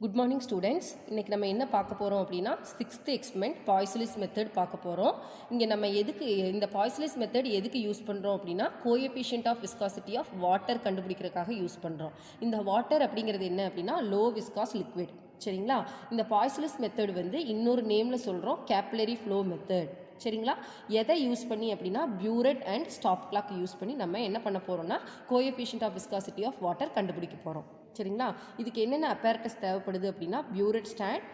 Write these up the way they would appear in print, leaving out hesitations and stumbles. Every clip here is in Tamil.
Good morning students. இன்றைக்கி நம்ம என்ன பார்க்க போகிறோம் அப்படின்னா 6th எக்ஸ்பெரிமெண்ட் பாய்சலிஸ் மெத்தட் பார்க்க போகிறோம். இங்கே நம்ம எதுக்கு இந்த பாய்சலிஸ் மெத்தட் எதுக்கு யூஸ் பண்ணுறோம் அப்படின்னா coefficient of viscosity of water கண்டுபிடிக்கிறதுக்காக யூஸ் பண்ணுறோம். இந்த வாட்டர் அப்படிங்கிறது என்ன அப்படின்னா லோ விஸ்காஸ் லிக்விட். சரிங்களா? இந்த பாய்சலிஸ் மெத்தட் வந்து இன்னொரு நேமில் சொல்கிறோம் கேப்லரி ஃப்ளோ மெத்தட். சரிங்களா? எதை யூஸ் பண்ணி அப்படின்னா burette and stop clock use பண்ணி நம்ம என்ன பண்ண போகிறோம்னா coefficient of viscosity of water கண்டுபிடிக்க போகிறோம். சரிங்களா? இதுக்கு என்னென்ன அப்பேரட்டஸ் தேவைப்படுது அப்படின்னா burette stand,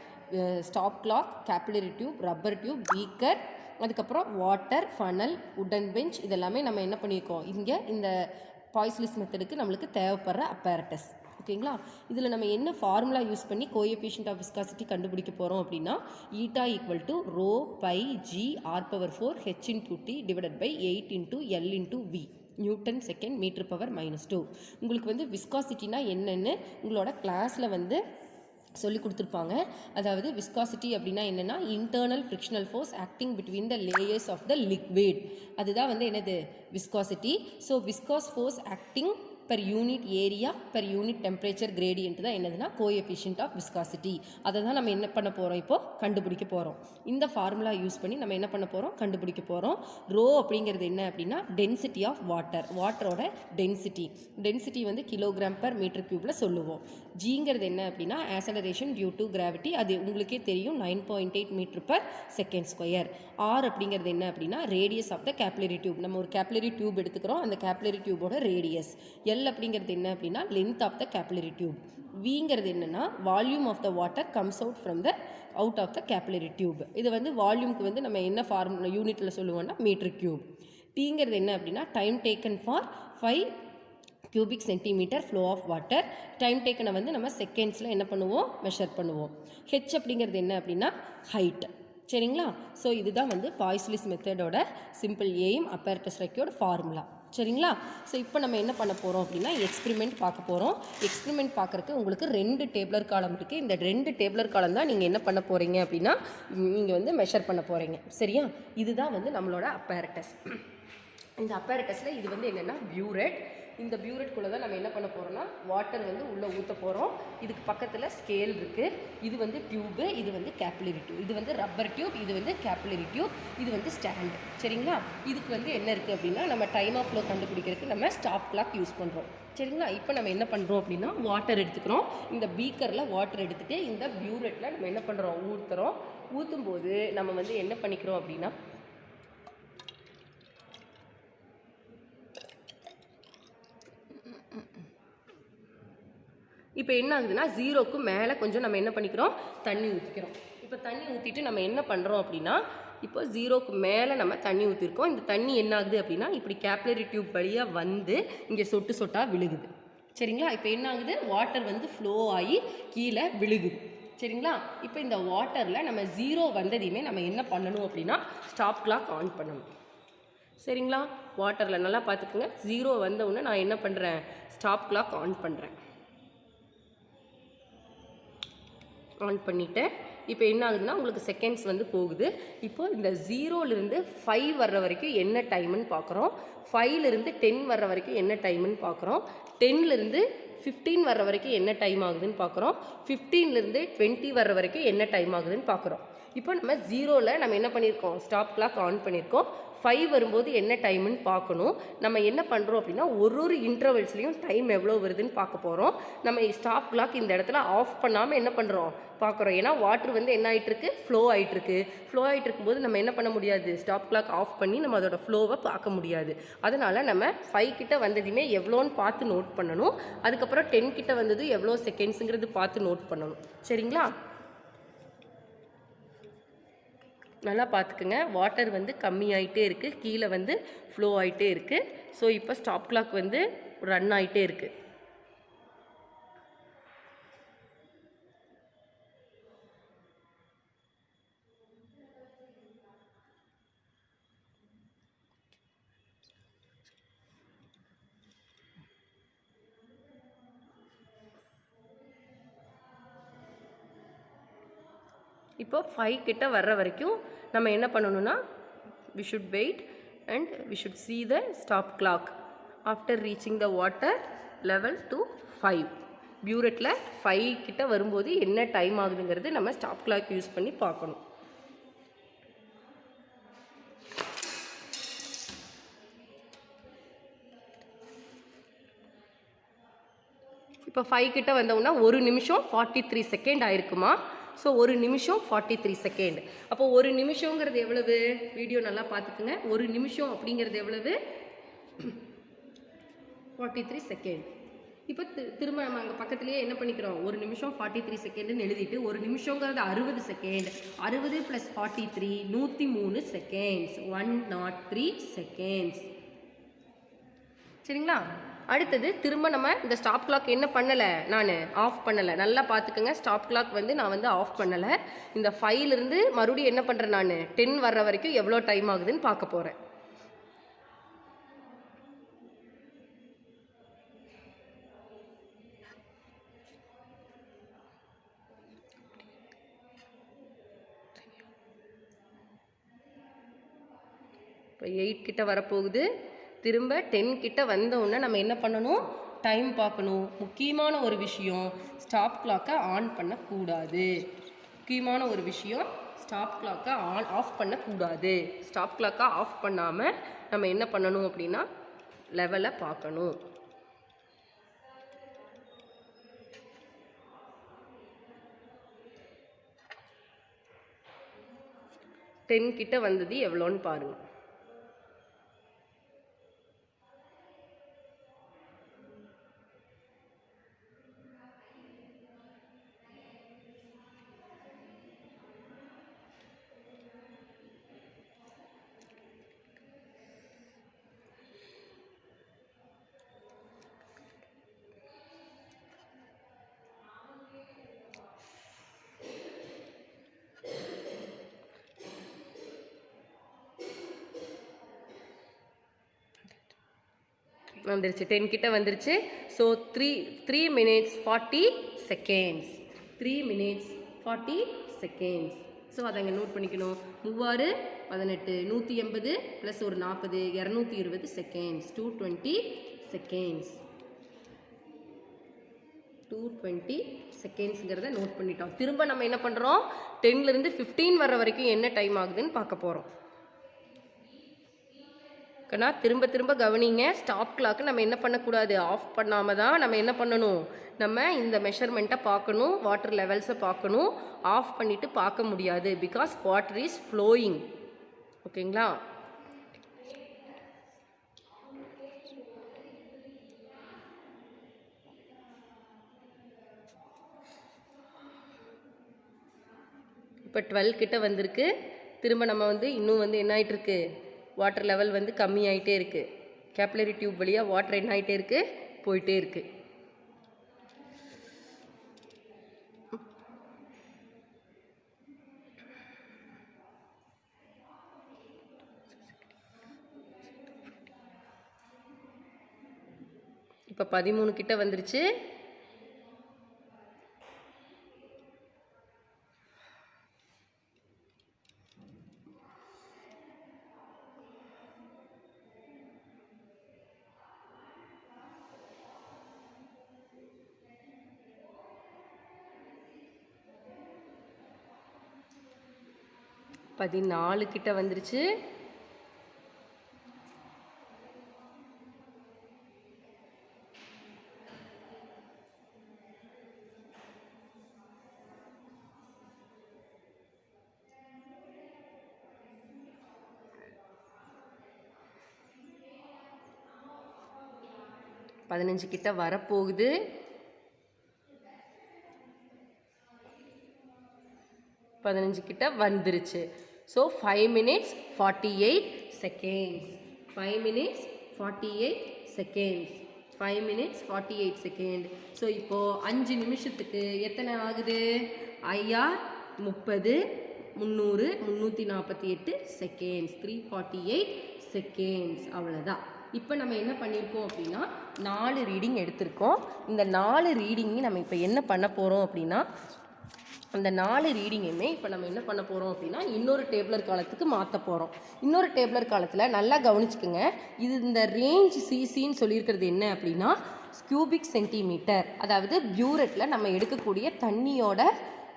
stop clock, capillary tube, rubber tube, beaker, அதுக்கப்புறம் வாட்டர், ஃபனல், உடன் பெஞ்ச், இதெல்லாமே நம்ம என்ன பண்ணியிருக்கோம் இங்கே இந்த பாய்சலிஸ் மெத்தடுக்கு நம்மளுக்கு தேவைப்படுற அப்பேரட்டஸ். ஓகேங்களா? இதில் நம்ம என்ன ஃபார்முலா யூஸ் பண்ணி கோஎஃபிஷியன்ட் ஆஃப் விஸ்காசிட்டி கண்டுபிடிக்க போகிறோம் அப்படின்னா eta equal to rho by G R power 4 H into T divided by 8 into L into V newton second metre power -2. உங்களுக்கு வந்து விஸ்காசிட்டினா என்னென்னு உங்களோட கிளாஸில் வந்து சொல்லி கொடுத்துருப்பாங்க. அதாவது விஸ்காசிட்டி அப்படின்னா என்னென்னா internal frictional force acting between the layers of the liquid. அதுதான் வந்து என்னது viscosity. So viscous force acting per unit area per unit temperature gradient தான் என்னதுன்னா கோஎஃபிஷியன்ட் ஆஃப் விஸ்காசிட்டி. அதை தான் நம்ம என்ன பண்ண போகிறோம் இப்போது கண்டுபிடிக்க போகிறோம். இந்த ஃபார்முலா யூஸ் பண்ணி நம்ம என்ன பண்ண போகிறோம் கண்டுபிடிக்க போகிறோம். ரோ அப்படிங்கிறது என்ன அப்படின்னா டென்சிட்டி ஆஃப் வாட்டர், வாட்டரோட டென்சிட்டி வந்து கிலோகிராம் பெர் மீட்டர் கியூப்பில் சொல்லுவோம். ஜிங்கிறது என்ன அப்படின்னா ஆக்சலரேஷன் டியூ டு கிராவிட்டி, அது உங்களுக்கே தெரியும் 9.8 metre per second square. R அப்படிங்கிறது என்ன அப்படின்னா radius of the capillary tube. நம்ம ஒரு கேப்லரி டியூப் எடுத்துக்கிறோம், அந்த கேப்லரி டியூபோட ரேடியஸ். எல் அப்படிங்கிறது என்ன அப்படின்னா length of the capillary tube. விங்கிறது என்னன்னா volume of the water comes out from the out of the capillary tube. இது வந்து வால்யூம்க்கு வந்து நம்ம என்ன ஃபார்முலா யூனிட்டில் சொல்லுவோம்னா மீட்டர் கியூப். டிங்கிறது என்ன அப்படின்னா time taken for 5 cubic centimeter flow of water. Time டேக்கனை வந்து நம்ம செகண்ட்ஸில் என்ன பண்ணுவோம் மெஷர் பண்ணுவோம். ஹெச் அப்படிங்கிறது என்ன அப்படின்னா ஹைட். சரிங்களா? ஸோ இதுதான் வந்து பாய்சலிஸ் மெத்தடோட simple aim, apparatus required, formula. சரிங்களா? ஸோ இப்போ நம்ம என்ன பண்ண போகிறோம் அப்படின்னா எக்ஸ்பெரிமெண்ட் பார்க்க போகிறோம். எக்ஸ்பெரிமெண்ட் பார்க்குறக்கு உங்களுக்கு 2 டேபிளர் காலம் இருக்குது. இந்த 2 டேபிளர் காலம் தான் நீங்கள் என்ன பண்ண போகிறீங்க அப்படின்னா நீங்கள் வந்து மெஷர் பண்ண போகிறீங்க. சரியா? இதுதான் வந்து நம்மளோட அப்பேரட்டஸ். இந்த அப்பேரட்டஸில் இது வந்து என்னென்னா பியூரெட். இந்த பியூரெட்குள்ளே தான் நம்ம என்ன பண்ண போகிறோம்னா வாட்டர் வந்து உள்ளே ஊற்ற போகிறோம். இதுக்கு பக்கத்தில் ஸ்கேல் இருக்குது. இது வந்து டியூபு, இது வந்து கேப்லரி டியூப். இது வந்து ரப்பர் டியூப், இது வந்து கேப்லரி டியூப், இது வந்து ஸ்டாண்டு. சரிங்களா? இதுக்கு வந்து என்ன இருக்குது அப்படின்னா நம்ம டைம் ஆஃப் ஃப்ளோ கண்டுபிடிக்கிறதுக்கு நம்ம ஸ்டாப் கிளாக் யூஸ் பண்ணுறோம். சரிங்களா? இப்போ நம்ம என்ன பண்ணுறோம் அப்படின்னா வாட்டர் எடுத்துக்கிறோம். இந்த பீக்கரில் வாட்டர் எடுத்துகிட்டு இந்த பியூரெட்டில் நம்ம என்ன பண்ணுறோம் ஊற்றுறோம். ஊற்றும்போது நம்ம வந்து என்ன பண்ணிக்கிறோம் அப்படின்னா இப்போ என்ன ஆகுதுன்னா 0க்கு மேலே கொஞ்சம் நம்ம என்ன பண்ணிக்கிறோம் தண்ணி ஊற்றிக்கிறோம். இப்போ தண்ணி ஊற்றிட்டு நம்ம என்ன பண்ணுறோம் அப்படின்னா இப்போ 0க்கு மேலே நம்ம தண்ணி ஊற்றிருக்கோம். இந்த தண்ணி என்ன ஆகுது அப்படின்னா இப்படி கேப்லரி டியூப் வழியாக வந்து இங்கே சொட்டு சொட்டாக விழுகுது. சரிங்களா? இப்போ என்ன ஆகுது வாட்டர் வந்து ஃப்ளோ ஆகி கீழே விழுகுது. சரிங்களா? இப்போ இந்த வாட்டரில் நம்ம 0 வந்ததையுமே நம்ம என்ன பண்ணணும் அப்படின்னா ஸ்டாப் கிளாக் ஆன் பண்ணணும். சரிங்களா? வாட்டரில் நல்லா பார்த்துக்குங்க. 0 வந்தவுடனே நான் என்ன பண்ணுறேன் ஸ்டாப் கிளாக் ஆன் பண்ணுறேன். ஆன் பண்ணிவிட்டேன். இப்போ என்ன ஆகுதுன்னா உங்களுக்கு செகண்ட்ஸ் வந்து போகுது. இப்போ இந்த 0லேருந்து 5 வர்ற வரைக்கும் என்ன டைமுன்னு பார்க்குறோம். 5லேருந்து 10 வர்ற வரைக்கும் என்ன டைமுன்னு பார்க்குறோம். 10லேருந்து 15 வர்ற வரைக்கும் என்ன டைம் ஆகுதுன்னு பார்க்குறோம். 15லேருந்து 20 வர்ற வரைக்கும் என்ன டைம் ஆகுதுன்னு பார்க்குறோம். இப்போ நம்ம 0ல் நம்ம என்ன பண்ணியிருக்கோம் ஸ்டாப் கிளாக் ஆன் பண்ணியிருக்கோம். 5 வரும்போது என்ன டைமுன்னு பார்க்கணும். நம்ம என்ன பண்ணுறோம் அப்படின்னா ஒரு இன்டர்வல்ஸ்லையும் டைம் எவ்வளோ வருதுன்னு பார்க்க போகிறோம். நம்ம ஸ்டாப் கிளாக் இந்த இடத்துல ஆஃப் பண்ணாமல் என்ன பண்ணுறோம் பார்க்குறோம். ஏன்னா வாட்டர் வந்து என்ன ஆகிட்டுருக்கு ஃப்ளோ ஆகிட்டுருக்கு. ஃப்ளோ ஆகிட்டு இருக்கும்போது நம்ம என்ன பண்ண முடியாது ஸ்டாப் கிளாக் ஆஃப் பண்ணி நம்ம அதோட ஃப்ளோவை பார்க்க முடியாது. அதனால் நம்ம 5 கிட்ட வந்ததுமே எவ்வளோன்னு பார்த்து நோட் பண்ணணும். அதுக்கப்புறம் 10 கிட்ட வந்தது எவ்வளோ செகண்ட்ஸுங்கிறது பார்த்து நோட் பண்ணணும். சரிங்களா? நல்லா பார்த்துக்குங்க. வாட்டர் வந்து கம்மியாயிட்டே இருக்குது, கீழே வந்து ஃப்ளோ ஆகிட்டே இருக்குது. ஸோ இப்போ ஸ்டாப் கிளாக் வந்து ரன் ஆகிட்டே இருக்குது. இப்போ 5 கிட்ட வர்ற வரைக்கும் நம்ம என்ன பண்ணணும்னா we should wait and we should see the stop clock after reaching the water level to 5. பியூரெட்டில் 5 கிட்ட வரும்போது என்ன டைம் ஆகுதுங்கிறது நம்ம ஸ்டாப் கிளாக் யூஸ் பண்ணி பார்க்கணும். இப்போ 5 கிட்ட வந்தோம்னா 1 நிமிஷம் 43 செகண்ட் ஆயிருக்குமா. ஸோ 1 நிமிஷம் 43 செகண்ட். அப்போ 1 நிமிஷங்கிறது எவ்வளவு? வீடியோ நல்லா பார்த்துக்குங்க. 1 நிமிஷம் அப்படிங்கிறது எவ்வளவு? 43 செகண்ட். இப்போ திரும்ப நம்ம அங்கே பக்கத்துலேயே என்ன பண்ணிக்கிறோம், 1 நிமிஷம் 43 செகண்டுன்னு எழுதிட்டு 1 நிமிஷங்கிறது 60 செகண்ட். 60 + 43 103 செகண்ட்ஸ். 103 செகண்ட்ஸ். சரிங்களா? அடுத்தது திரும்ப நம்ம இந்த ஸ்டாப் கிளாக் என்ன பண்ணலை, நான் ஆஃப் பண்ணலை. நல்லா பார்த்துக்கோங்க. ஸ்டாப் கிளாக் வந்து நான் வந்து ஆஃப் பண்ணலை. இந்த 5லேருந்து மறுபடியும் என்ன பண்ணுறேன், நான் 10 வர்ற வரைக்கும் எவ்வளோ டைம் ஆகுதுன்னு பார்க்க போகிறேன். இப்போ 8 கிட்ட வரப்போகுது. திரும்ப 10 கிட்ட வந்தோடனே நம்ம என்ன பண்ணணும், டைம் பார்க்கணும். முக்கியமான ஒரு விஷயம், ஸ்டாப் கிளாக்கை ஆன் பண்ணக்கூடாது. முக்கியமான ஒரு விஷயம், ஸ்டாப் கிளாக்கை ஆஃப் பண்ணக்கூடாது. ஸ்டாப் கிளாக்கை ஆஃப் பண்ணாமல் நம்ம என்ன பண்ணணும் அப்படின்னா லெவலை பார்க்கணும். டென் கிட்ட வந்தது எவ்வளோன்னு பாருங்கள். வந்துருச்சு, 10 கிட்ட வந்துருச்சு. So 3 minutes 40 seconds. 3 minutes 40 seconds. So அதை அங்கே நோட் பண்ணிக்கணும். 3 18 180 + ஒரு 40 220 செகண்ட்ஸ். 220 செகண்ட்ஸ். 220 செகண்ட்ஸுங்கிறத நோட் பண்ணிட்டோம். திரும்ப நம்ம என்ன பண்ணுறோம், 10லேருந்து 15 வர்ற வரைக்கும் என்ன டைம் ஆகுதுன்னு பார்க்க போகிறோம். ஏன்னா திரும்ப திரும்ப கவனிங்க. ஸ்டாப் கிளாக்கு நம்ம என்ன பண்ணக்கூடாது, ஆஃப் பண்ணாமல் தான் நம்ம என்ன பண்ணணும், நம்ம இந்த மெஷர்மெண்ட்டை பார்க்கணும், வாட்டர் லெவல்ஸை பார்க்கணும். ஆஃப் பண்ணிவிட்டு பார்க்க முடியாது. Because water is flowing. ஓகேங்களா? இப்போ 12 கிட்ட வந்திருக்கு. திரும்ப நம்ம வந்து இன்னும் வந்து என்ன ஆகிட்டுருக்கு, வாட்டர் லெவல் வந்து கம்மி ஆகிட்டே இருக்குது. கேப்லரி டியூப் வழியாக வாட்டர் என்ன ஆகிட்டே இருக்குது, போயிட்டே இருக்குது. இப்போ 13 கிட்ட வந்துருச்சு. பதினாலு கிட்ட வந்துருச்சு. பதினஞ்சு கிட்ட வரப்போகுது. பதினஞ்சு கிட்ட வந்துருச்சு. So 5 minutes 48 seconds. 5 minutes 48 seconds. 5 minutes 48 seconds. So இப்போது 5 நிமிஷத்துக்கு எத்தனை ஆகுது, IR 30 300 348 செகண்ட்ஸ். 348 செகண்ட்ஸ். அவ்வளோதான். இப்போ நம்ம என்ன பண்ணியிருக்கோம் அப்படின்னா 4 ரீடிங் எடுத்திருக்கோம். இந்த 4 ரீடிங்கையும் நம்ம இப்போ என்ன பண்ண போகிறோம் அப்படின்னா, அந்த 4 ரீடிங்குமே இப்போ நம்ம என்ன பண்ண போகிறோம் அப்படின்னா இன்னொரு டேப்லர் காலத்துக்கு மாற்ற போகிறோம். இன்னொரு டேப்லர் காலத்தில் நல்லா கவனிச்சுக்குங்க. இது இந்த ரேஞ்ச் சிசின்னு சொல்லியிருக்கிறது என்ன அப்படின்னா கியூபிக் சென்டிமீட்டர். அதாவது பியூரெட்டில் நம்ம எடுக்கக்கூடிய தண்ணியோட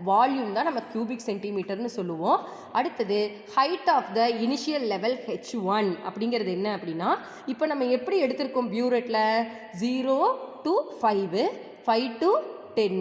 வால்யூம் தான் நம்ம கியூபிக் சென்டிமீட்டர்னு சொல்லுவோம். அடுத்தது height of the initial level H1 அப்படிங்கிறது என்ன அப்படின்னா, இப்போ நம்ம எப்படி எடுத்திருக்கோம் பியூரெட்டில் 0 to 5, 5 to 10,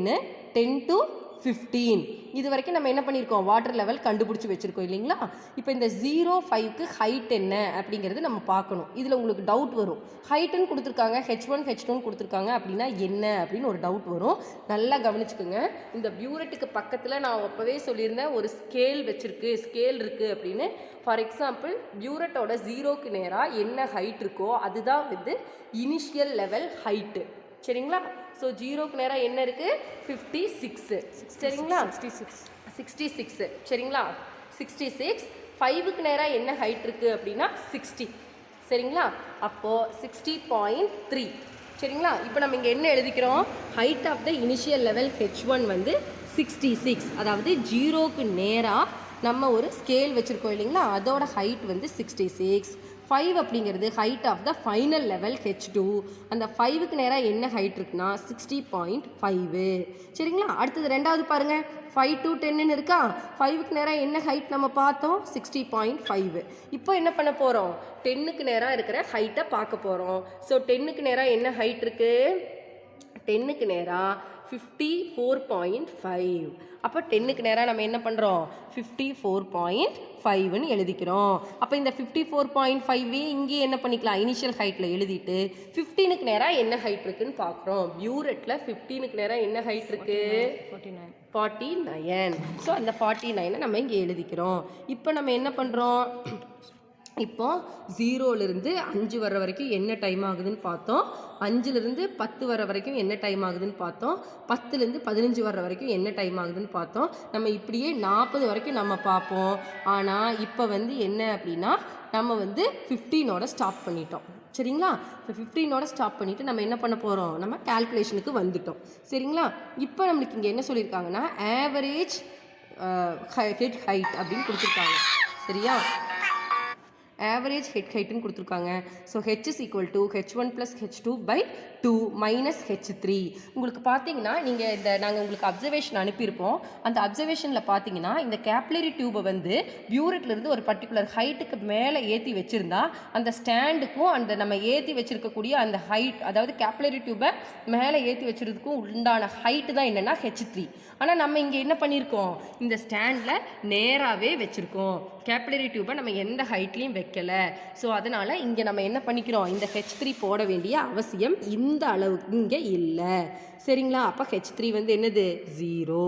10 to 15 இது வரைக்கும் நம்ம என்ன பண்ணியிருக்கோம், வாட்டர் லெவல் கண்டுபிடிச்சி வச்சுருக்கோம் இல்லைங்களா. இப்போ இந்த 0-5க்கு ஹைட் என்ன அப்படிங்கிறது நம்ம பார்க்கணும். இதில் உங்களுக்கு டவுட் வரும், ஹைட்டுன்னு கொடுத்துருக்காங்க, H1 H2ன்னு கொடுத்துருக்காங்க அப்படின்னா என்ன அப்படின்னு ஒரு டவுட் வரும். நல்லா கவனிச்சுக்கோங்க. இந்த பியூரெட்டுக்கு பக்கத்தில் நான் அப்போவே சொல்லியிருந்தேன் ஒரு ஸ்கேல் இருக்குது அப்படின்னு. ஃபார் எக்ஸாம்பிள் பியூரெட்டோட 0க்கு நேராக என்ன ஹைட் இருக்கோ அதுதான் வந்து இனிஷியல் லெவல் ஹைட்டு. சரிங்களா. ஸோ 0க்கு நேராக என்ன இருக்குது 56 சரிங்களா. 66 சரிங்களா. 66 5க்கு நேராக என்ன ஹைட் இருக்குது அப்படின்னா 60 சரிங்களா. அப்போது 60.3 சரிங்களா. இப்போ நம்ம இங்கே என்ன எழுதிக்கிறோம், height of the initial level H1 வந்து 66. அதாவது 0க்கு நேராக நம்ம ஒரு ஸ்கேல் வச்சுருக்கோம் இல்லைங்களா, அதோட ஹைட் வந்து 66. 5 அப்படிங்கிறது height of the final level H2. அந்த 5க்கு நேராக என்ன ஹைட் இருக்குன்னா 60.5 சரிங்களா. அடுத்தது ரெண்டாவது பாருங்கள், 5 to 10ன்னு இருக்கா. 5க்கு நேராக என்ன ஹைட் நம்ம பார்த்தோம் 60.5. இப்போ என்ன பண்ண போகிறோம், 10க்கு நேராக இருக்கிற ஹைட்டை பார்க்க போகிறோம். ஸோ 10க்கு நேராக என்ன ஹைட் இருக்குது, 10க்கு நேராக 54.5. அப்போ 10க்கு நேராக நம்ம என்ன பண்ணுறோம் 54.5ன்னு எழுதிக்கிறோம். அப்போ இந்த 54.5 இங்கே என்ன பண்ணிக்கலாம், இனிஷியல் ஹைட்டில் எழுதிட்டு 15க்கு நேராக என்ன ஹைட் இருக்குன்னு பார்க்குறோம். பியூரெட்டில் 15க்கு நேராக என்ன ஹைட் இருக்குது 49. ஸோ அந்த 49 நம்ம இங்கே எழுதிக்கிறோம். இப்போ நம்ம என்ன பண்ணுறோம், இப்போ 0லேருந்து 5 வர வரைக்கும் என்ன டைம் ஆகுதுன்னு பார்த்தோம். 5லேருந்து 10 வர வரைக்கும் என்ன டைம் ஆகுதுன்னு பார்த்தோம். 10லேருந்து 15 வர வரைக்கும் என்ன டைம் ஆகுதுன்னு பார்த்தோம். நம்ம இப்படியே 40 வரைக்கும் நம்ம பார்ப்போம். ஆனால் இப்போ வந்து என்ன அப்படின்னா நம்ம வந்து 15ஓட ஸ்டாப் பண்ணிட்டோம் சரிங்களா. இப்போ 15ஓட ஸ்டாப் பண்ணிவிட்டு நம்ம என்ன பண்ண போகிறோம், நம்ம கால்குலேஷனுக்கு வந்துட்டோம் சரிங்களா. இப்போ நம்மளுக்கு இங்கே என்ன சொல்லியிருக்காங்கன்னா ஆவரேஜ் ஹெட் ஹைட் அப்படின்னு கொடுத்துருக்காங்க சரியா. ஆவரேஜ் ஹெட் ஹைட்டுன்னு கொடுத்துருக்காங்க. So H is equal to H1 plus H2 by 2 minus H3. உங்களுக்கு பார்த்தீங்கன்னா நீங்கள் நாங்கள் உங்களுக்கு அப்சர்வேஷன் அனுப்பியிருப்போம். அந்த அப்சர்வேஷனில் பார்த்தீங்கன்னா இந்த கேப்லரி டியூபை வந்து பியூரெட்லேருந்து ஒரு பர்டிகுலர் ஹைட்டுக்கு மேலே ஏற்றி வச்சுருந்தா அந்த ஸ்டாண்டுக்கும் அந்த நம்ம ஏற்றி வச்சுருக்கக்கூடிய அந்த ஹைட், அதாவது கேப்லரி டியூபை மேலே ஏற்றி வச்சுருதுக்கும் உண்டான ஹைட்டு தான் என்னென்னா H3. ஆனால் நம்ம இங்கே என்ன பண்ணியிருக்கோம், இந்த ஸ்டாண்டில் நேராகவே வச்சுருக்கோம். கேப்லரி டியூபை நம்ம எந்த ஹைட்லேயும் வைக்கலை. ஸோ அதனால் இங்கே நம்ம என்ன பண்ணிக்கிறோம், இந்த H3 போட வேண்டிய அவசியம் இந்த அளவுக்கு இங்கே இல்லை சரிங்களா. அப்போ H3 வந்து என்னது 0.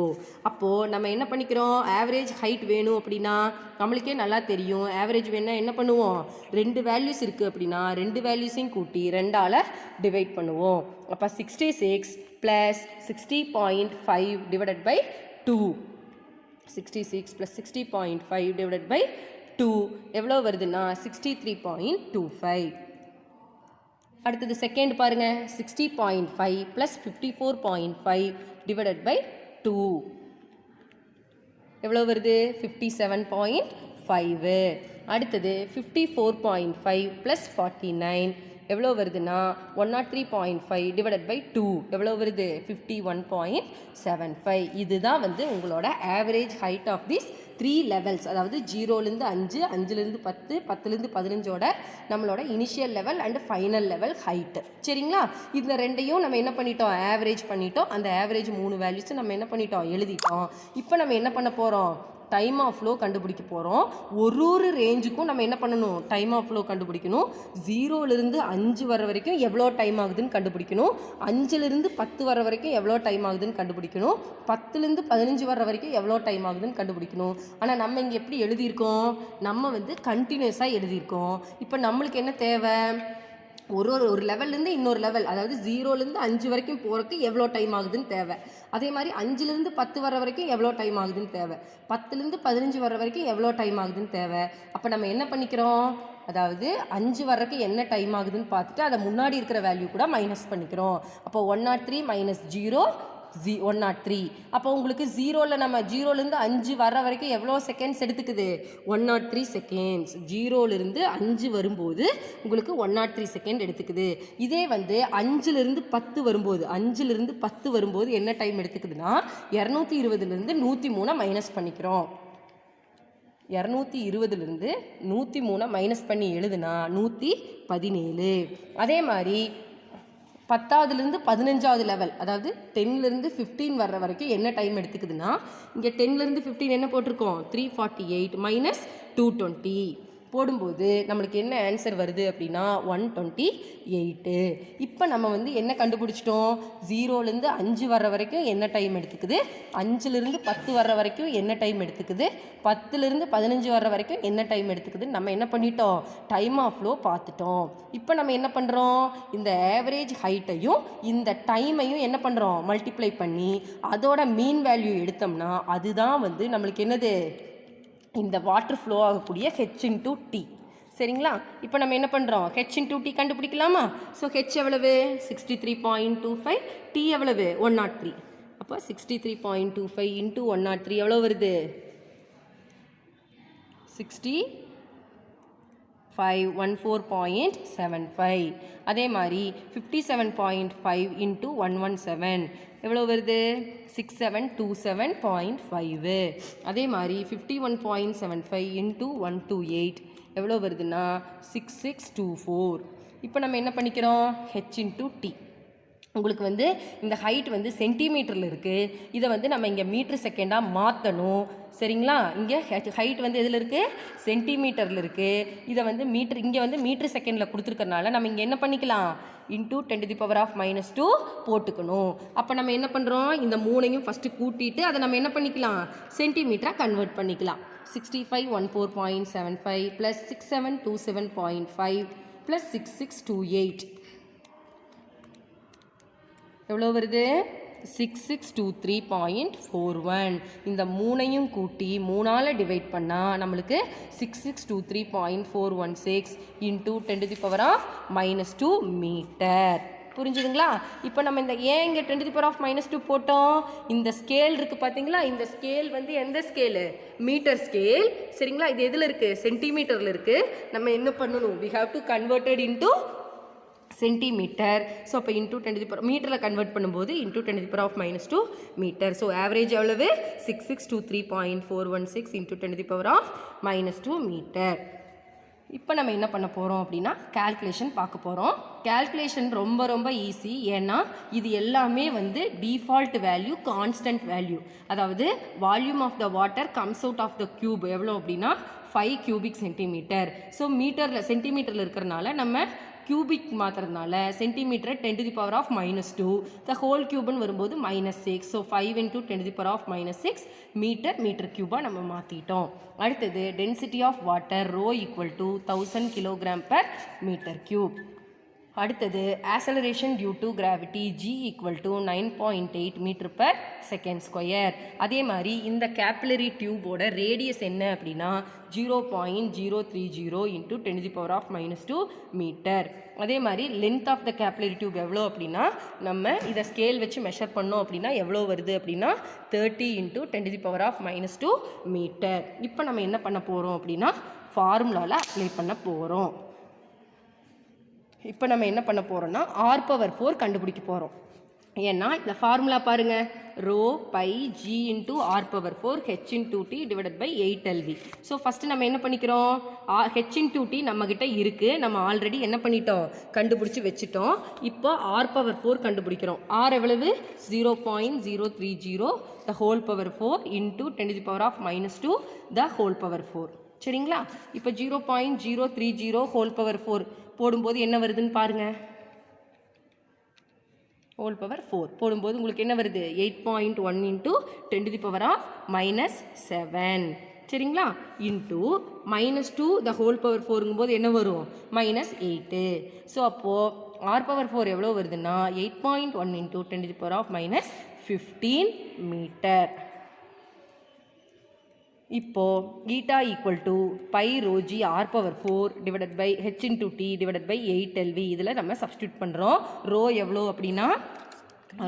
அப்போது நம்ம என்ன பண்ணிக்கிறோம், ஆவரேஜ் ஹைட் வேணும் அப்படின்னா நம்மளுக்கே நல்லா தெரியும். ஆவரேஜ் வேணுன்னா என்ன பண்ணுவோம், 2 வேல்யூஸ் இருக்குது அப்படின்னா 2 வேல்யூஸையும் கூட்டி 2ஆல் டிவைட் பண்ணுவோம். அப்போ 66 + 60.5 divided by 2. 66 + 60.5 divided by 2 எவ்வளோ வருதுன்னா 63.25. அடுத்தது செகண்ட் பாருங்க, 60.5 + 54.5 divided by 2 எவ்வளோ வருது 57.5. அடுத்தது 54.5 + 49 எவ்வளோ வருதுன்னா 103.5 divided by 2 எவ்வளோ வருது 51.75. இதுதான் வந்து உங்களோட average height of this 3 levels. அதாவது 0லேருந்து 5, 5லேருந்து 10, 10லேருந்து 15ஓட நம்மளோட initial level and final level height சரிங்களா. இந்த ரெண்டையும் நம்ம என்ன பண்ணிட்டோம், ஆவரேஜ் பண்ணிட்டோம். அந்த ஆவரேஜ் 3 வேல்யூஸை நம்ம என்ன பண்ணிட்டோம், எழுதிட்டோம். இப்போ நம்ம என்ன பண்ண போகிறோம், டைம் ஆஃப் ஃப்ளோ கண்டுபிடிக்க போகிறோம். ஒரு ரேஞ்சுக்கும் நம்ம என்ன பண்ணணும், டைம் ஆஃப் ஃப்ளோ கண்டுபிடிக்கணும். 0லேருந்து 5 வர வரைக்கும் எவ்வளோ டைம் ஆகுதுன்னு கண்டுபிடிக்கணும். 5லேருந்து 10 வர வரைக்கும் எவ்வளோ டைம் ஆகுதுன்னு கண்டுபிடிக்கணும். 10லேருந்து 15 வர வரைக்கும் எவ்வளோ டைம் ஆகுதுன்னு கண்டுபிடிக்கணும். ஆனால் நம்ம இங்கே எப்படி எழுதியிருக்கோம், நம்ம வந்து கண்டினியூஸாக எழுதியிருக்கோம். இப்போ நம்மளுக்கு என்ன தேவை, ஒரு லெவல்லேருந்து இன்னொரு லெவல், அதாவது 0லேருந்து 5 வரைக்கும் போகிறதுக்கு எவ்வளோ டைம் ஆகுதுன்னு தேவை. அதே மாதிரி 5லேருந்து 10 வர வரைக்கும் எவ்வளோ டைம் ஆகுதுன்னு தேவை. 10லேருந்து 15 வர வரைக்கும் எவ்வளோ டைம் ஆகுதுன்னு தேவை. அப்போ நம்ம என்ன பண்ணிக்கிறோம், அதாவது 5 வர்றதுக்கு என்ன டைம் ஆகுதுன்னு பார்த்துட்டு அதை முன்னாடி இருக்கிற வேல்யூ கூட மைனஸ் பண்ணிக்கிறோம். அப்போ 103 - 0 103. அப்போ உங்களுக்கு ஜீரோவில் நம்ம ஜீரோலேருந்து 5 வர்ற வரைக்கும் எவ்வளோ செகண்ட்ஸ் எடுத்துக்குது? 103 செகண்ட்ஸ். ஜீரோலேருந்து 5 வரும்போது உங்களுக்கு 103 செகண்ட் எடுத்துக்குது. இதே வந்து 5லிருந்து 10 வரும்போது 5லிருந்து 10 வரும்போது என்ன டைம் எடுத்துக்குதுன்னா 220லிருந்து 103 மைனஸ் பண்ணிக்கிறோம். 220லிருந்து 103 மைனஸ் பண்ணி எழுதுனா 117. அதே மாதிரி 10ஆவதுலேருந்து 15ஆவது லெவல், அதாவது 10லிருந்து 15 வர்ற வரைக்கும் என்ன டைம் எடுத்துக்குதுன்னா இங்கே 10லிருந்து 15 என்ன போட்டிருக்கோம்? 348 மைனஸ் 220 போடும்போது நம்மளுக்கு என்ன ஆன்சர் வருது அப்படின்னா 128. இப்போ நம்ம வந்து என்ன கண்டுபிடிச்சிட்டோம்? 0லேருந்து 5 வர்ற வரைக்கும் என்ன டைம் எடுத்துக்குது, 5லிருந்து 10 வர்ற வரைக்கும் என்ன டைம் எடுத்துக்குது, 10லிருந்து 15 வர்ற வரைக்கும் என்ன டைம் எடுத்துக்குது. நம்ம என்ன பண்ணிட்டோம்? டைம் ஆஃப் ஃப்ளோ பார்த்துட்டோம். இப்போ நம்ம என்ன பண்ணுறோம்? இந்த ஆவரேஜ் ஹைட்டையும் இந்த டைமையும் என்ன பண்ணுறோம்? மல்டிப்ளை பண்ணி அதோட மீன் வேல்யூ எடுத்தோம்னா அதுதான் வந்து நம்மளுக்கு என்னது? இந்த வாட்டர் ஃப்ளோ ஆகக்கூடிய h/t. சரிங்களா? இப்போ நம்ம என்ன பண்ணுறோம்? h/t கண்டுபிடிக்கலாமா? ஸோ h எவ்வளவு? 63.25. t எவ்வளவு? 103. அப்போ 63.25 இன்ட்டு 103 எவ்வளோ வருது? 14.75. அதே மாதிரி 57.5 இன்ட்டு 117 எவ்வளோ வருது? 6727.5. அதே மாதிரி 51.75 இன்ட்டு 128 எவ்வளோ வருதுன்னா 6624. இப்போ நம்ம என்ன பண்ணிக்கிறோம்? h/t. உங்களுக்கு வந்து இந்த ஹைட் வந்து சென்டிமீட்டரில் இருக்குது. இதை வந்து நம்ம இங்கே மீட்ரு செகண்டாக மாற்றணும். சரிங்களா? இங்கே ஹைட் வந்து எதில் இருக்குது? சென்டிமீட்டரில் இருக்குது. இதை வந்து மீட்ரு, இங்கே வந்து மீட்ரு செகண்டில் கொடுத்துருக்கறனால நம்ம இங்கே என்ன பண்ணிக்கலாம்? இன்டூ 10⁻⁻2 போட்டுக்கணும். அப்போ நம்ம என்ன பண்ணுறோம்? இந்த 3ஐயும் ஃபஸ்ட்டு கூட்டிட்டு அதை நம்ம என்ன பண்ணிக்கலாம்? சென்டிமீட்டராக கன்வெர்ட் பண்ணிக்கலாம். 6514.75 ப்ளஸ் 6727.5 ப்ளஸ் 6628 எவ்வளோ வருது? 6623.41. இந்த 3ஐயும் கூட்டி 3ஆல் டிவைட் பண்ணால் நம்மளுக்கு 6623.416 இன்டூ 10⁻⁻2 மீட்டர். புரிஞ்சுதுங்களா? இப்போ நம்ம இந்த ஏன் இங்கே 10⁻⁻2 போட்டோம்? இந்த ஸ்கேல் இருக்குது பார்த்தீங்களா? இந்த ஸ்கேல் வந்து எந்த ஸ்கேலு? Metre scale. சரிங்களா? இது எதில் இருக்குது? சென்டிமீட்டரில் இருக்குது. நம்ம என்ன பண்ணணும்? we have to converted into centimetre. So அப்போ இன்டூ 10 மீட்டரில் கன்வெர்ட் பண்ணும்போது இன்டூ 10⁻⁻2 மீட்டர். ஸோ ஆவரேஜ் எவ்வளவு? 6623.416 இன்டூ 10⁻⁻2 மீட்டர். இப்போ நம்ம என்ன பண்ண போகிறோம் அப்படின்னா கால்குலேஷன் பார்க்க போகிறோம். கால்குலேஷன் ரொம்ப ரொம்ப ஈஸி. ஏன்னா இது எல்லாமே வந்து டிஃபால்ட் வேல்யூ, கான்ஸ்டன்ட் வேல்யூ. அதாவது volume of the water comes out of the cube எவ்வளோ அப்படின்னா 5 cubic centimeter. ஸோ மீட்டரில் சென்டிமீட்டரில் இருக்கிறனால நம்ம கியூபிக் மாற்றுறதுனால சென்டிமீட்டர் 10⁻⁻2 த ஹோல் கியூப்னு வரும்போது -6. ஸோ 5 இன்டூ 10⁻⁻6 மீட்டர் கியூபாக நம்ம மாற்றிட்டோம். அடுத்தது டென்சிட்டி ஆஃப் வாட்டர் ρ = 1000 kg/m³. அடுத்தது acceleration due to gravity g = 9.8 m/s². அதே மாதிரி இந்த கேபிலரி டியூபோட ரேடியஸ் என்ன அப்படின்னா 0.030 இன்டூ 10⁻⁻2 மீட்டர். அதே மாதிரி length of the capillary tube எவ்வளோ அப்படின்னா நம்ம இதை ஸ்கேல் வச்சு மெஷர் பண்ணோம் அப்படின்னா எவ்வளோ வருது அப்படின்னா 30 இன்டூ 10⁻⁻2 மீட்டர். இப்போ நம்ம என்ன பண்ண போகிறோம் அப்படின்னா ஃபார்முலாவில் அப்ளை பண்ண போகிறோம். இப்போ நம்ம என்ன பண்ண போகிறோம்னா r⁴ கண்டுபிடிக்க போகிறோம். ஏன்னா இந்த ஃபார்முலா பாருங்கள், ρ/g × r⁴ h/t divided by 8LV. So first நம்ம என்ன பண்ணிக்கிறோம்? h/t நம்மக்கிட்ட இருக்குது. நம்ம ஆல்ரெடி என்ன பண்ணிட்டோம்? கண்டுபிடிச்சி வச்சுட்டோம். இப்போ r⁴ கண்டுபிடிக்கிறோம். r எவ்வளவு? 0.030 த ஹோல் பவர் 4 இன்டூ 10⁻⁻2 த ஹோல் பவர் 4. சரிங்களா? இப்போ 0.030 ஹோல் பவர் 4 போடும்போது என்ன வருதுன்னு பாருங்கள். ஹோல் பவர் 4 போடும்போது உங்களுக்கு என்ன வருது? 8.1 இன்டூ 10⁻⁻7. சரிங்களா? இன்டூ -2 த ஹோல் பவர் 4ங்கும்போது என்ன வரும்? -8. ஸோ அப்போது r⁴ எவ்வளோ வருதுன்னா 8.1 இன்டூ 10⁻⁻15 மீட்டர். இப்போது eta = π ρg r⁴ divided by h/t divided by 8LV. இதில் நம்ம சப்ஸ்டியூட் பண்ணுறோம். ரோ எவ்வளோ அப்படின்னா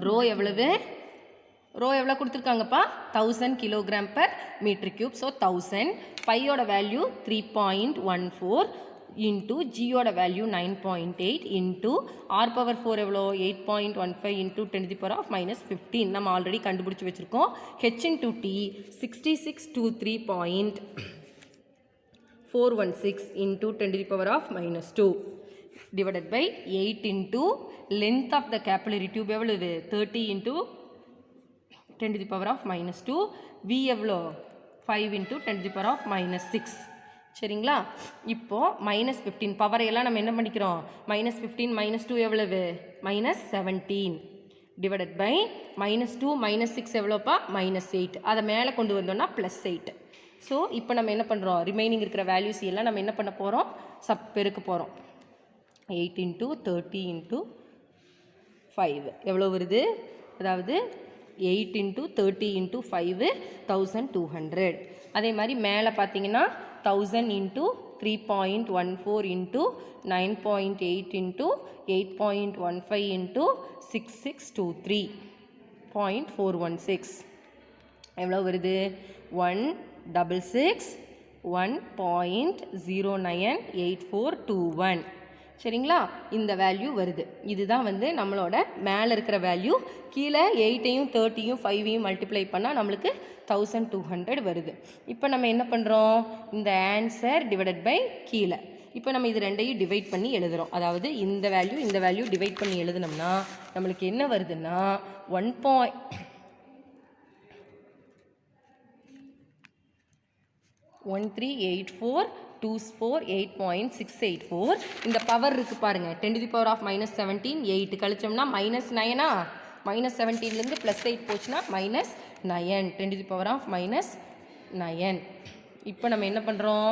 ரோ எவ்வளவு? ரோ எவ்வளோ கொடுத்துருக்காங்கப்பா 1000 kilogram per metre cube. So 1000. பையோட வேல்யூ 3.14 இன்ட்டு ஜியோட வேல்யூ 9.8 இன்ட்டு ஆர் பவர் 4 எவ்வளோ 8.15 இன்ட்டு 10⁻⁻15 நம்ம ஆல்ரெடி கண்டுபிடிச்சி வச்சுருக்கோம். H into D 6623.416 into 10⁻⁻2 divided by 8 into length of the capillary tube எவ்வளவு 30 into 10⁻⁻2 V எவ்வளோ 5 into 10⁻⁻6 சரிங்களா. இப்போ -15 பவர் எல்லாம் நம்ம என்ன பண்ணிக்கிறோம் -15 -2 எவ்வளவு -17 divided by -2 -6 எவ்வளோப்பா -8 அதை மேலே கொண்டு வந்தோம்னா +8. ஸோ இப்போ நம்ம என்ன பண்ணுறோம் ரிமைனிங் இருக்கிற வேல்யூஸ் எல்லாம் நம்ம என்ன பண்ண போகிறோம் பெருக்க போகிறோம். 8 into 30 into 5 எவ்வளோ வருது அதாவது 8 into 30 into 5 1200. அதே மாதிரி மேலே பார்த்தீங்கன்னா 1000 into 3.14 into 9.8 into 8.15 into 6623.416 எவ்வளோ வருது 166 1.098421 சரிங்களா. இந்த வேல்யூ வருது. இதுதான் வந்து நம்மளோட மேலே இருக்கிற வேல்யூ. கீழே 8ஐயும் 30ஐயும் 5ஐயும் மல்டிப்ளை பண்ணால் நம்மளுக்கு 1200 வருது. இப்போ நம்ம என்ன பண்ணுறோம் இந்த ஆன்சர் டிவைடட் பை கீழே. இப்போ நம்ம இது ரெண்டையும் டிவைட் பண்ணி எழுதுகிறோம். அதாவது இந்த வேல்யூ டிவைட் பண்ணி எழுதுனோம்னா நம்மளுக்கு என்ன வருதுன்னா 1.138424.8.684. இந்த பவர் இருக்குது பாருங்கள் 10⁻⁻17 8 கழிச்சோம்னா -9 -17லேருந்து +8 போச்சுன்னா -9 10⁻⁻9. இப்போ நம்ம என்ன பண்ணுறோம்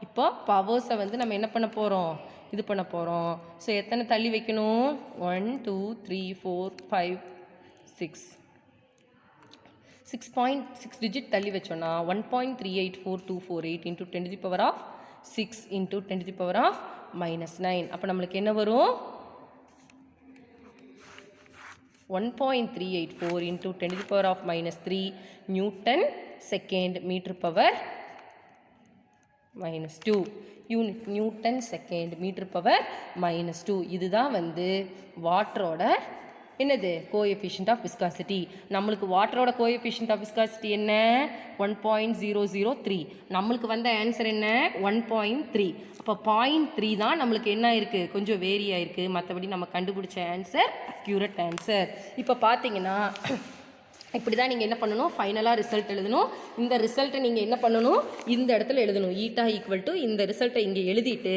இப்போ பவர்ஸை வந்து நம்ம என்ன பண்ண போகிறோம் இது பண்ண போகிறோம். ஸோ எத்தனை தள்ளி வைக்கணும் 1 2 3 4 5 6 டிஜிட் தள்ளி வச்சோன்னா 1.384248 into 10⁻6 into 10⁻⁻9. அப்போ நம்மளுக்கு என்ன வரும் 1.384 into 10⁻⁻3 newton second metre power -2 unit newton second metre power -2. இதுதான் வந்து வாட்டரோட என்னது கோஎஃபிஷியன்ட் ஆஃப் விஸ்காசிட்டி. நம்மளுக்கு வாட்டரோட கோஎஃபிஷியன்ட் ஆஃப் விஸ்காசிட்டி என்ன 1.003. நம்மளுக்கு வந்த ஆன்சர் என்ன 1.3. அப்போ 0.3 தான் நம்மளுக்கு என்ன இருக்குது கொஞ்சம் வேரி ஆயிருக்கு. மற்றபடி நம்ம கண்டுபிடிச்ச ஆன்சர் அக்யூரேட் ஆன்சர். இப்போ பார்த்தீங்கன்னா இப்படி தான் நீங்கள் என்ன பண்ணணும் ஃபைனலாக ரிசல்ட் எழுதணும். இந்த ரிசல்ட்டை நீங்கள் என்ன பண்ணணும் இந்த இடத்துல எழுதணும் ஈட்டா ஈக்குவல் டு இந்த ரிசல்ட்டை இங்கே எழுதிட்டு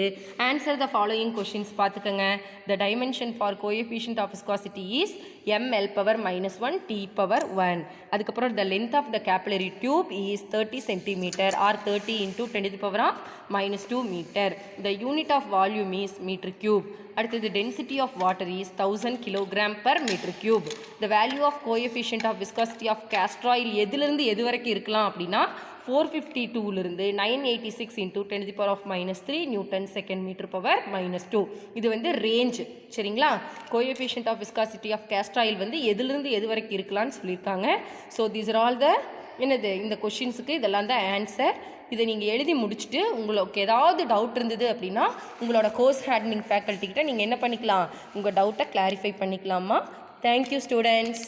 ஆன்சர் த ஃபாலோயிங் கொஷின்ஸ் பார்த்துக்கோங்க. The dimension for coefficient of viscosity is ml power -1 t power 1. அதுக்கப்புறம் the length of the capillary tube is 30 cm or 30 into 10⁻⁻2 meter. The unit of volume is meter cube. அடுத்தது density of water is 1000 kilogram per meter cube. The value of coefficient of viscosity of castor oil எதிலிருந்து எது வரைக்கும் இருக்கலாம் அப்படின்னா 452லிருந்து 986 into 10⁻⁻3 newton second metre power -2. இது வந்து ரேஞ்ச் சரிங்களா. Coefficient of viscosity of castor oil வந்து எதிலிருந்து எது வரைக்கும் இருக்கலாம்னு சொல்லியிருக்காங்க. So these are all the என்னது இந்த கொஷின்ஸுக்கு இதெல்லாம் தான் ஆன்சர். இதை நீங்கள் எழுதி முடிச்சுட்டு உங்களுக்கு ஏதாவது டவுட் இருந்தது அப்படின்னா உங்களோட கோர்ஸ் ஹேண்ட்லிங் ஃபேக்கல்ட்டிக்கிட்ட நீங்கள் என்ன பண்ணிக்கலாம் உங்கள் டவுட்டை கிளாரிஃபை பண்ணிக்கலாமா. Thank you students.